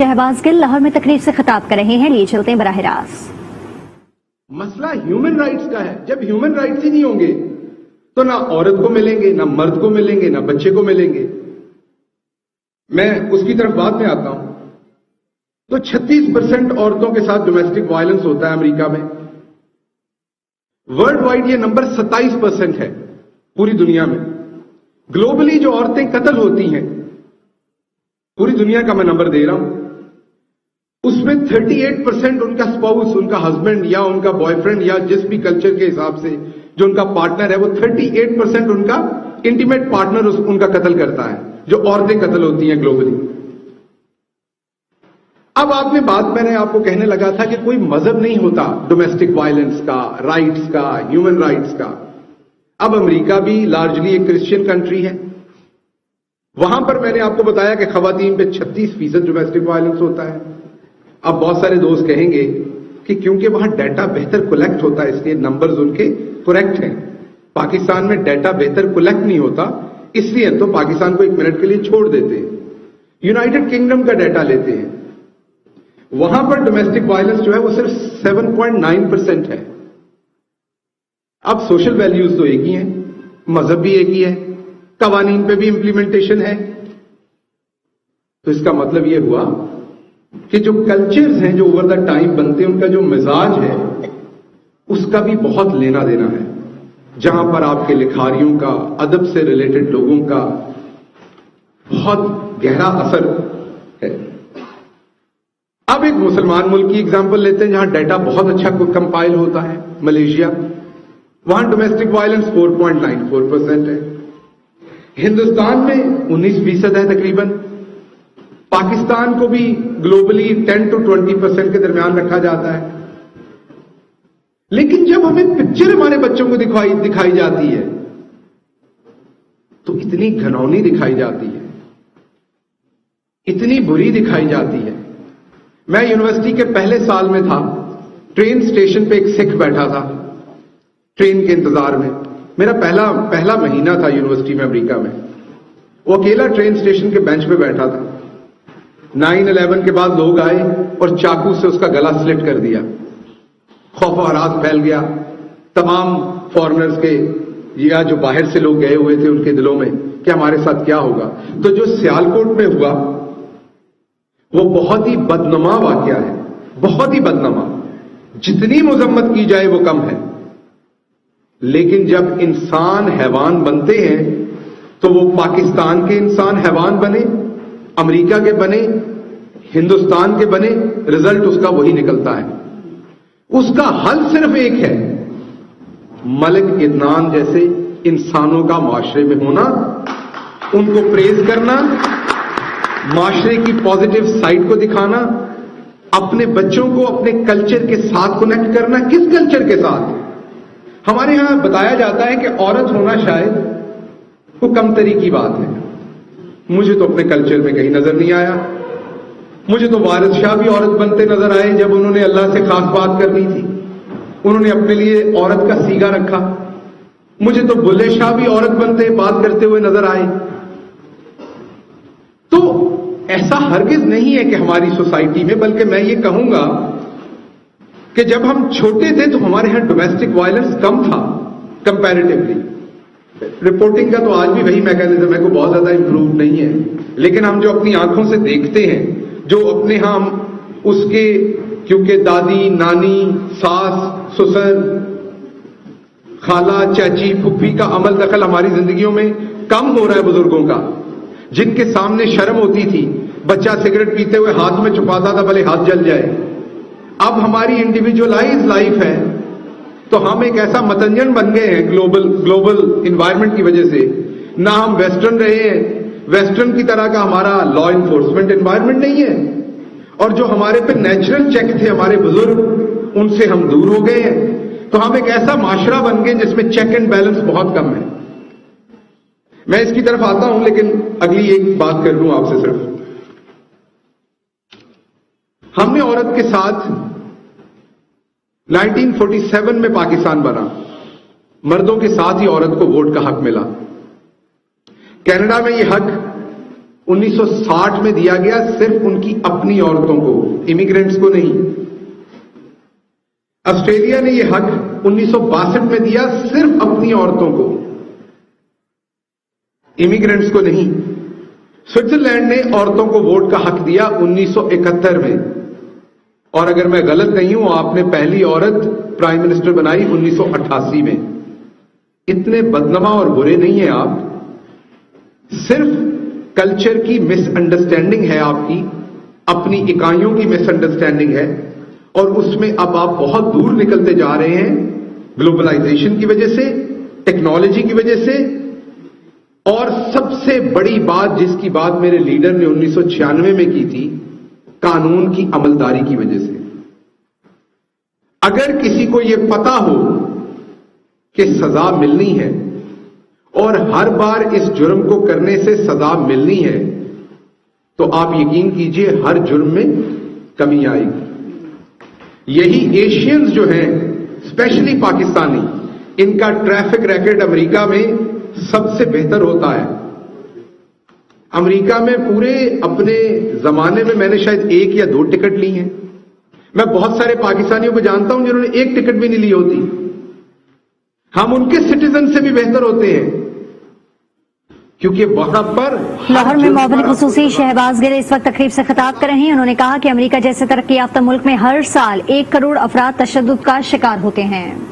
शहबाज गिल लाहौर में तकरीर से खिताब कर रहे हैं, लिए चलते हैं बराह रास्त। मसला ह्यूमन राइट्स का है। जब ह्यूमन राइट्स ही नहीं होंगे तो ना औरत को मिलेंगे, ना मर्द को मिलेंगे, ना बच्चे को मिलेंगे। मैं उसकी तरफ बाद में आता हूं। तो 36% औरतों के साथ डोमेस्टिक वायलेंस होता है अमेरिका में। वर्ल्ड वाइड ये नंबर 27% है पूरी दुनिया में। ग्लोबली जो औरतें कत्ल होती हैं, पूरी दुनिया का मैं नंबर दे रहा हूं, उसमें 38% उनका स्पाउस, उनका हस्बैंड या उनका बॉयफ्रेंड या जिस भी कल्चर के हिसाब से जो उनका पार्टनर है, वो 38% उनका इंटीमेट पार्टनर उनका कत्ल करता है, जो औरतें कत्ल होती हैं ग्लोबली। अब आपने बात, मैंने आपको कहने लगा था कि कोई मजहब नहीं होता डोमेस्टिक वायलेंस का, राइट्स का, ह्यूमन राइट्स का। अब अमेरिका भी लार्जली एक क्रिश्चियन कंट्री है। वहां पर मैंने आपको बताया कि खवातीन पे 36% डोमेस्टिक वायलेंस होता है। अब बहुत सारे दोस्त कहेंगे कि क्योंकि वहां डाटा बेहतर कलेक्ट होता है इसलिए नंबर्स उनके करेक्ट हैं। पाकिस्तान में डाटा बेहतर कलेक्ट नहीं होता, इसलिए तो पाकिस्तान को 1 मिनट के लिए छोड़ देते हैं। यूनाइटेड किंगडम का डाटा लेते हैं, वहां पर डोमेस्टिक वायलेंस जो है वो सिर्फ 7.9% है। अब सोशल वैल्यूज तो एक ही हैं, मजहब भी एक ही है, कवानीन पे भी इंप्लीमेंटेशन है। तो इसका मतलब यह हुआ कि जो कल्चर्स हैं जो ओवर द टाइम बनते हैं, उनका जो मिजाज है उसका भी बहुत लेना देना है। जहां पर आपके लिखारियों का, अदब से रिलेटेड लोगों का बहुत गहरा असर है। अब एक मुसलमान मुल्क की एग्जांपल लेते हैं जहां डाटा बहुत अच्छा कंपाइल होता है, मलेशिया। वहां डोमेस्टिक वायलेंस 4.94% है। हिंदुस्तान में 19% है तकरीबन। पाकिस्तान को भी ग्लोबली 10 to 20% के दरमियान रखा जाता है। लेकिन जब हमें पिक्चर हमारे बच्चों को दिखाई जाती है तो इतनी घिनौनी दिखाई जाती है, इतनी बुरी दिखाई जाती है। मैं यूनिवर्सिटी के पहले साल में था, ट्रेन स्टेशन पे एक सिख बैठा था ट्रेन के इंतजार में। मेरा पहला महीना था यूनिवर्सिटी में अमेरिका में। वो अकेला ट्रेन स्टेशन के बेंच पे बैठा था। 9/11 के बाद लोग आए और चाकू से उसका गला स्लिट कर दिया। खौफ और हरास फैल गया तमाम फॉरेनर्स के या जो बाहर से लोग गए हुए थे उनके दिलों में कि हमारे साथ क्या होगा। तो जो सियालकोट में हुआ वो बहुत ही बदनमा वाकया है, बहुत ही बदनमा। जितनी मजम्मत की जाए वो कम है। लेकिन जब इंसान हैवान बनते हैं तो वो पाकिस्तान के इंसान हैवान बने, अमेरिका के बने, हिंदुस्तान के बने, रिजल्ट उसका वही निकलता है। उसका हल सिर्फ एक है, मलिक इदनान जैसे इंसानों का माशरे में होना, उनको प्रेज करना, माशरे की पॉजिटिव साइड को दिखाना, अपने बच्चों को अपने कल्चर के साथ कनेक्ट करना। किस कल्चर के साथ? हमारे यहां बताया जाता है कि औरत होना शायद वो कमतरी की बात है। मुझे तो अपने कल्चर में कहीं नजर नहीं आया। मुझे तो वारिस शाह भी औरत बनते नजर आए जब उन्होंने अल्लाह से खास बात करनी थी। उन्होंने अपने लिए औरत का सीगा रखा। मुझे तो बुल्ले शाह भी औरत बनते बात करते हुए नजर आए। तो ऐसा हरगिज नहीं है कि हमारी सोसाइटी में, बल्कि मैं ये कहूंगा कि जब हम छोटे थे तो हमारे यहां डोमेस्टिक वायलेंस कम था कंपैरेटिवली। रिपोर्टिंग का तो आज भी वही मैकेनिज्म है, को बहुत ज्यादा इंप्रूव नहीं है। लेकिन हम जो अपनी आंखों से देखते हैं, जो अपने हम उसके, क्योंकि दादी, नानी, सास, ससुर, खाला, चाची, फुफ्फी का अमल दखल हमारी जिंदगियों में कम हो रहा है। बुजुर्गों का, जिनके सामने शर्म होती थी, बच्चा सिगरेट पीते हुए हाथ में छुपाता था भले हाथ जल जाए। अब हमारी इंडिविजुअलाइज लाइफ है तो हम एक ऐसा मतंजन बन गए हैं ग्लोबल इन्वायरमेंट की वजह से। ना हम वेस्टर्न रहे हैं, वेस्टर्न की तरह का हमारा लॉ इन्फोर्समेंट एनवायरनमेंट नहीं है। और जो हमारे पे नेचुरल चेक थे हमारे बुजुर्ग, उनसे हम दूर हो गए हैं। तो हम एक ऐसा माशरा बन गए जिसमें चेक एंड बैलेंस बहुत कम है। मैं इसकी तरफ आता हूं, लेकिन अगली एक बात कर लूं आपसे सिर्फ। हमने औरत के साथ 1947 में पाकिस्तान बना, मर्दों के साथ ही औरत को वोट का हक मिला। कनाडा में यह हक 1960 में दिया गया सिर्फ उनकी अपनी औरतों को, इमिग्रेंट्स को नहीं। ऑस्ट्रेलिया ने यह हक 1962 में दिया सिर्फ अपनी औरतों को, इमिग्रेंट्स को नहीं। स्विट्जरलैंड ने औरतों को वोट का हक दिया 1971 में, और अगर मैं गलत नहीं हूं आपने पहली औरत प्राइम मिनिस्टर बनाई 1988 में। इतने बदनमा और बुरे नहीं है आप, सिर्फ कल्चर की मिसअंडरस्टैंडिंग है आपकी, अपनी इकाइयों की मिसअंडरस्टैंडिंग है, और उसमें अब आप बहुत दूर निकलते जा रहे हैं ग्लोबलाइजेशन की वजह से, टेक्नोलॉजी की वजह से, और सबसे बड़ी बात जिसकी बात मेरे लीडर ने 1996 में की थी, कानून की अमलदारी की वजह से। अगर किसी को यह पता हो कि सजा मिलनी है और हर बार इस जुर्म को करने से सजा मिलनी है, तो आप यकीन कीजिए हर जुर्म में कमी आएगी। यही एशियंस जो हैं, स्पेशली पाकिस्तानी, इनका ट्रैफिक रैकेट अमेरिका में सबसे बेहतर होता है। अमेरिका में पूरे अपने जमाने में मैंने शायद 1 या 2 टिकट ली हैं। मैं बहुत सारे पाकिस्तानियों को जानता हूं जिन्होंने 1 टिकट भी नहीं ली होती। हम उनके सिटीजन से भी बेहतर होते हैं, क्योंकि वहां पर लाहौर में मोहब्बत खसूसी शहबाज गिल इस वक्त तकरीब से खिताब कर रहे हैं। उन्होंने कहा कि अमेरिका जैसे तरक्की याफ्ता मुल्क में हर साल 1 करोड़ अफराद तशद्दुद का शिकार होते हैं।